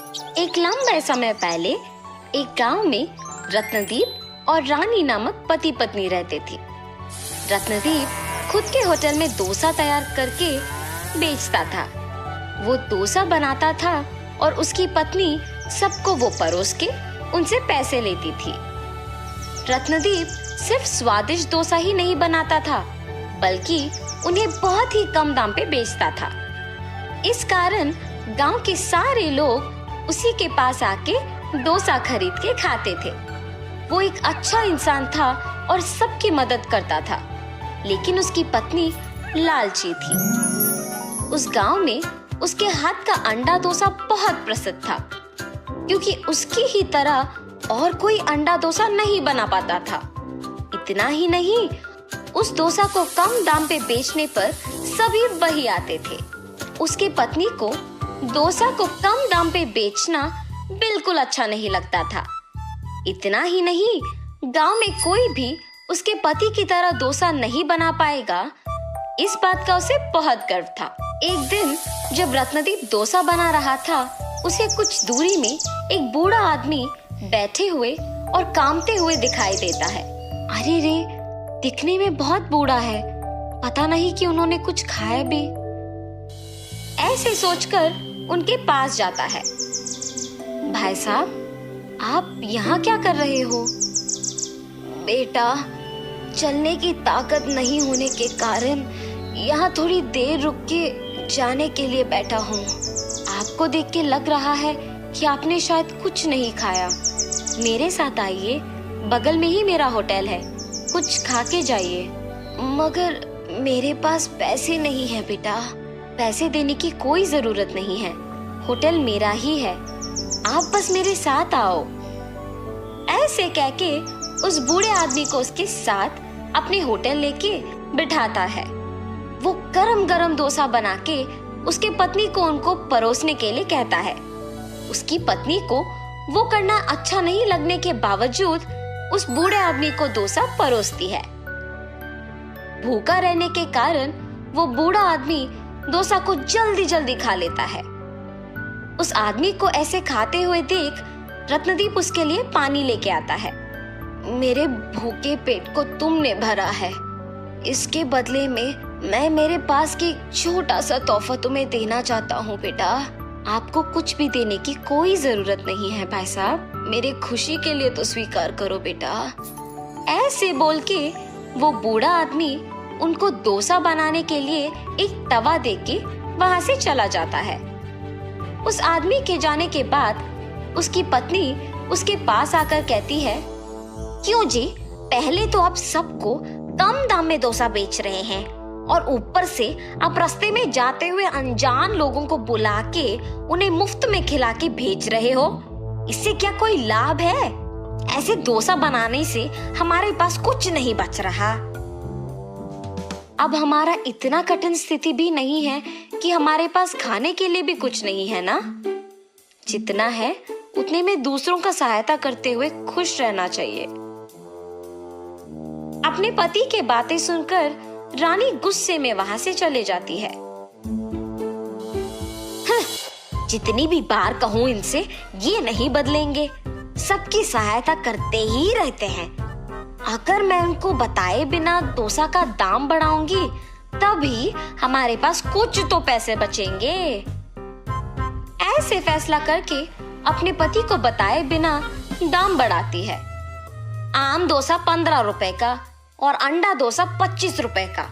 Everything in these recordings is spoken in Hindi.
एक लंबे समय पहले एक गांव में रत्नदीप और रानी नामक पति पत्नी रहते थे। रत्नदीप खुद के होटल में डोसा तैयार करके बेचता था। वो डोसा बनाता था और उसकी पत्नी सबको वो परोस के उनसे पैसे लेती थी। रत्नदीप सिर्फ स्वादिष्ट डोसा ही नहीं बनाता था, बल्कि उन्हें बहुत ही कम दाम पे बेचता था। इस कारण गांव के सारे लोग उसी के पास आके डोसा खरीद के खाते थे। वो एक अच्छा इंसान था और सबकी मदद करता था, लेकिन उसकी पत्नी लालची थी। उस गांव में उसके हाथ का अंडा डोसा बहुत प्रसिद्ध था, क्योंकि उसकी ही तरह और कोई अंडा डोसा नहीं बना पाता था। इतना ही नहीं, उस डोसा को कम दाम पे बेचने पर सभी वही आते थे। उसकी पत्नी को डोसा को कम दाम पे बेचना बिल्कुल अच्छा नहीं लगता था। इतना ही नहीं, गांव में कोई भी उसके पति की तरह डोसा नहीं बना पाएगा, इस बात का उसे बहुत गर्व था। एक दिन जब रत्नदीप डोसा बना रहा था, उसे कुछ दूरी में एक बूढ़ा आदमी बैठे हुए और कामते हुए दिखाई देता है। अरे रे, दिखने में बहुत बूढ़ा है, पता नहीं कि उन्होंने कुछ खाया भी। ऐसे सोचकर उनके पास जाता है। भाई साहब, आप यहाँ क्या कर रहे हो? बेटा, चलने की ताकत नहीं होने के कारण यहाँ थोड़ी देर रुक के जाने के लिए बैठा हूँ। आपको देख के लग रहा है कि आपने शायद कुछ नहीं खाया। मेरे साथ आइए, बगल में ही मेरा होटल है, कुछ खा के जाइए। मगर मेरे पास पैसे नहीं है बेटा। पैसे देने की कोई जरूरत नहीं है, होटल मेरा ही है, आप बस मेरे साथ आओ। ऐसे कहके उस बूढ़े आदमी को उसके साथ अपने होटल लेके बिठाता है। वो गरम गरम डोसा बना के उसके पत्नी को उनको परोसने के लिए कहता है। उसकी पत्नी को वो करना अच्छा नहीं लगने के बावजूद उस बूढ़े आदमी को डोसा परोसती है। भूखा रहने के कारण वो बूढ़ा आदमी डोसा को जल्दी जल्दी खा लेता है। उस आदमी को ऐसे खाते हुए देख रत्नदीप उसके लिए पानी लेके आता है। मेरे भूखे पेट को तुमने भरा है, इसके बदले में मैं मेरे पास की छोटा सा तोहफा तुम्हें देना चाहता हूँ बेटा। आपको कुछ भी देने की कोई जरूरत नहीं है भाई साहब, मेरे खुशी के लिए तो स्वीकार करो बेटा। ऐसे बोल के वो बूढ़ा आदमी उनको डोसा बनाने के लिए एक तवा देके वहां से चला जाता है। उस आदमी के जाने के बाद उसकी पत्नी उसके पास आकर कहती है, क्यों जी, पहले तो आप सबको कम दाम में डोसा बेच रहे हैं और ऊपर से आप रास्ते में जाते हुए अनजान लोगों को बुला के उन्हें मुफ्त में खिला के भेज रहे हो। इससे क्या कोई लाभ है? ऐसे डोसा बनाने से हमारे पास कुछ नहीं बच रहा। अब हमारा इतना कठिन स्थिति भी नहीं है कि हमारे पास खाने के लिए भी कुछ नहीं है ना। जितना है उतने में दूसरों का सहायता करते हुए खुश रहना चाहिए। अपने पति के बातें सुनकर रानी गुस्से में वहां से चले जाती है। जितनी भी बार कहूं इनसे, ये नहीं बदलेंगे, सबकी सहायता करते ही रहते हैं। अगर मैं उनको बताए बिना डोसा का दाम बढ़ाऊंगी, तभी हमारे पास कुछ तो पैसे बचेंगे। ऐसे फैसला करके अपने पति को बताए बिना दाम बढ़ाती है। आम डोसा 15 रुपए का और अंडा डोसा 25 रुपए का।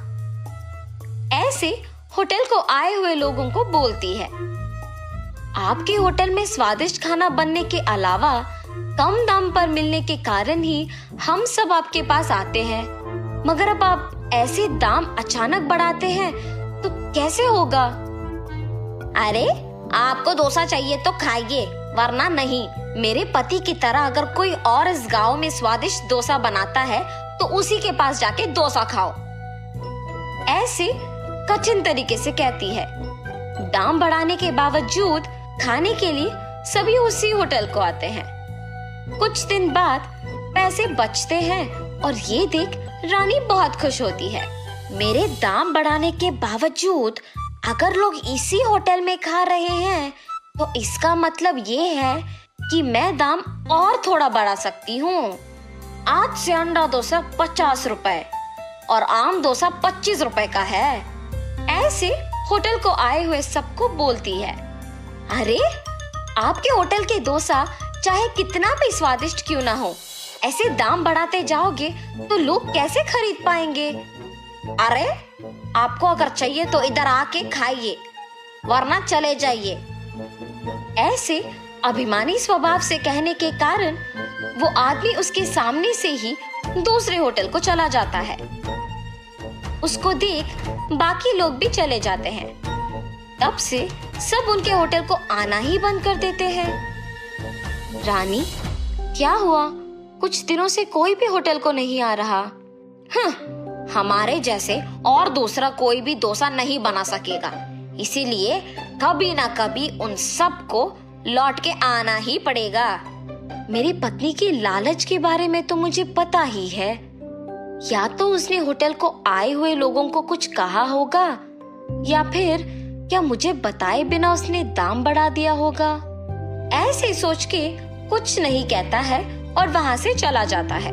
ऐसे होटल को आए हुए लोगों को बोलती है, आपके होटल में स्वादिष्ट खाना बनने के अलावा कम दाम पर मिलने के कारण ही हम सब आपके पास आते हैं, मगर अब आप ऐसे दाम अचानक बढ़ाते हैं तो कैसे होगा? अरे, आपको डोसा चाहिए तो खाइए, वरना नहीं। मेरे पति की तरह अगर कोई और इस गांव में स्वादिष्ट डोसा बनाता है तो उसी के पास जाके डोसा खाओ। ऐसे कठिन तरीके से कहती है। दाम बढ़ाने के बावजूद खाने के लिए सभी उसी होटल को आते हैं। कुछ दिन बाद पैसे बचते हैं और ये देख रानी बहुत खुश होती है। मेरे दाम बढ़ाने के बावजूद अगर लोग इसी होटल में खा रहे हैं तो इसका मतलब ये है कि मैं दाम और थोड़ा बढ़ा सकती हूँ। आज से अंडा डोसा 50 रुपए और आम डोसा 25 रुपए का है। ऐसे होटल को आए हुए सबको बोलती है। अरे, आपके होटल के डोसा चाहे कितना भी स्वादिष्ट क्यों ना हो, ऐसे दाम बढ़ाते जाओगे तो लोग कैसे खरीद पाएंगे? अरे, आपको अगर चाहिए तो इधर आके खाइए, वरना चले जाइए। ऐसे अभिमानी स्वभाव से कहने के कारण वो आदमी उसके सामने से ही दूसरे होटल को चला जाता है। उसको देख बाकी लोग भी चले जाते हैं। तब से सब उनके होटल को आना ही बंद कर देते हैं। रानी, क्या हुआ? कुछ दिनों से कोई भी होटल को नहीं आ रहा। हमारे जैसे और दूसरा कोई भी डोसा नहीं बना सकेगा, इसीलिए कभी ना कभी उन सबको लौट के आना ही पड़ेगा। मेरी पत्नी की लालच के बारे में तो मुझे पता ही है। या तो उसने होटल को आए हुए लोगों को कुछ कहा होगा, या फिर क्या मुझे बताए बिना उसने दाम बढ़ा दिया होगा। ऐसे सोच के कुछ नहीं कहता है और वहां से चला जाता है।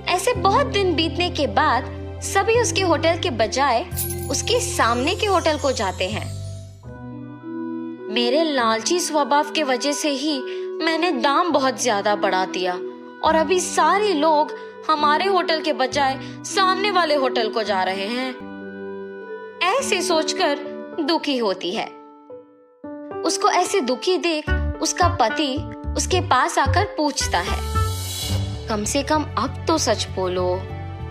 ऐसे बहुत दिन बीतने के बाद सभी उसके होटल के बजाय उसके सामने के होटल को जाते हैं। मेरे लालची स्वभाव के वजह से ही मैंने दाम बहुत ज्यादा बढ़ा दिया और अभी सारे लोग हमारे होटल के बजाय सामने वाले होटल को जा रहे हैं। ऐसे सोचकर दुखी होती है। उसको ऐसे दुखी देख उसका पति उसके पास आकर पूछता है, कम से कम अब तो सच बोलो,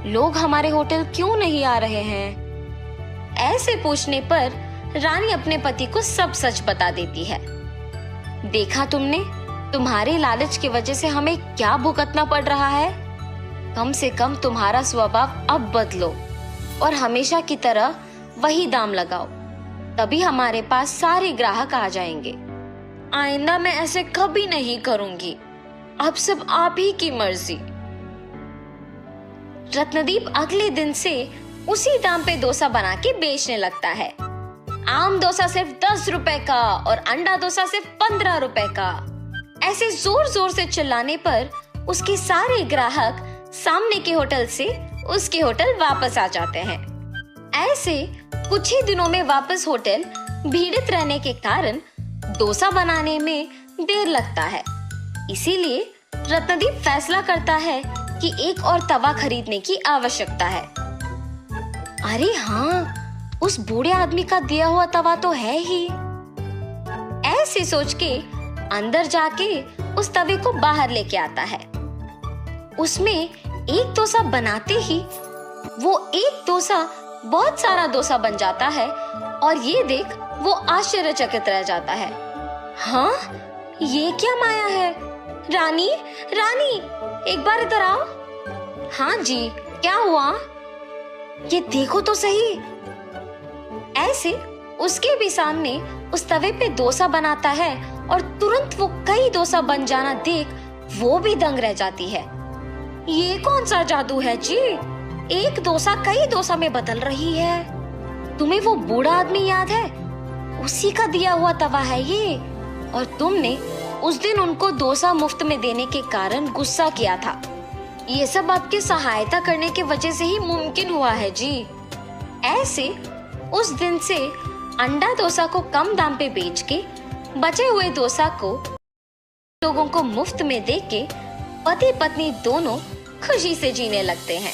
लोग हमारे होटल क्यों नहीं आ रहे हैं? ऐसे पूछने पर रानी अपने पति को सब सच बता देती है। देखा तुमने, तुम्हारे लालच की वजह से हमें क्या भुगतना पड़ रहा है। कम से कम तुम्हारा स्वभाव अब बदलो और हमेशा की तरह वही दाम लगाओ, तभी हमारे पास सारे ग्राहक आ जाएंगे। आइंदा मैं ऐसे कभी नहीं करूंगी। अब सब आप ही की मर्जी। रत्नदीप अगले दिन से उसी दाम पे डोसा बना के बेचने लगता है। आम डोसा सिर्फ 10 रुपए का और अंडा डोसा सिर्फ 15 रुपए का। ऐसे जोर जोर से चिल्लाने पर उसके सारे ग्राहक सामने के होटल से उसके होटल वापस आ जाते हैं। ऐसे कुछ ही दिनों में वापस होटल भीड़ित रहने के कारण डोसा बनाने में देर लगता है। इसीलिए रत्नदीप फैसला करता है कि एक और तवा खरीदने की आवश्यकता है। अरे हाँ, उस बूढ़े आदमी का दिया हुआ तवा तो है ही। ऐसे सोच के अंदर जाके उस तवे को बाहर लेके आता है। उसमें एक डोसा बनाते ही वो एक डोसा बहुत सारा डोसा बन जाता है और ये देख वो आश्चर्यचकित रह जाता है। हाँ, ये क्या माया है? रानी, रानी, एक बार इधर आओ। हाँ जी, क्या हुआ? ये देखो तो सही। ऐसे उसके भी सामने उस तवे पे डोसा बनाता है और तुरंत वो कई डोसा बन जाना देख वो भी दंग रह जाती है। ये कौन सा जादू है जी? एक डोसा कई डोसा में बदल रही है। तुम्हें वो बूढ़ा आदमी याद है? उसी का दिया हुआ तवा है ये। और तुमने उस दिन उनको डोसा मुफ्त में देने के कारण गुस्सा किया था। ये सब आपकी सहायता करने की वजह से ही मुमकिन हुआ है जी। ऐसे उस दिन से अंडा डोसा को कम दाम पे बेच के बचे हुए डोसा को लोगों को मुफ्त में दे के पति पत्नी दोनों खुशी से जीने लगते हैं।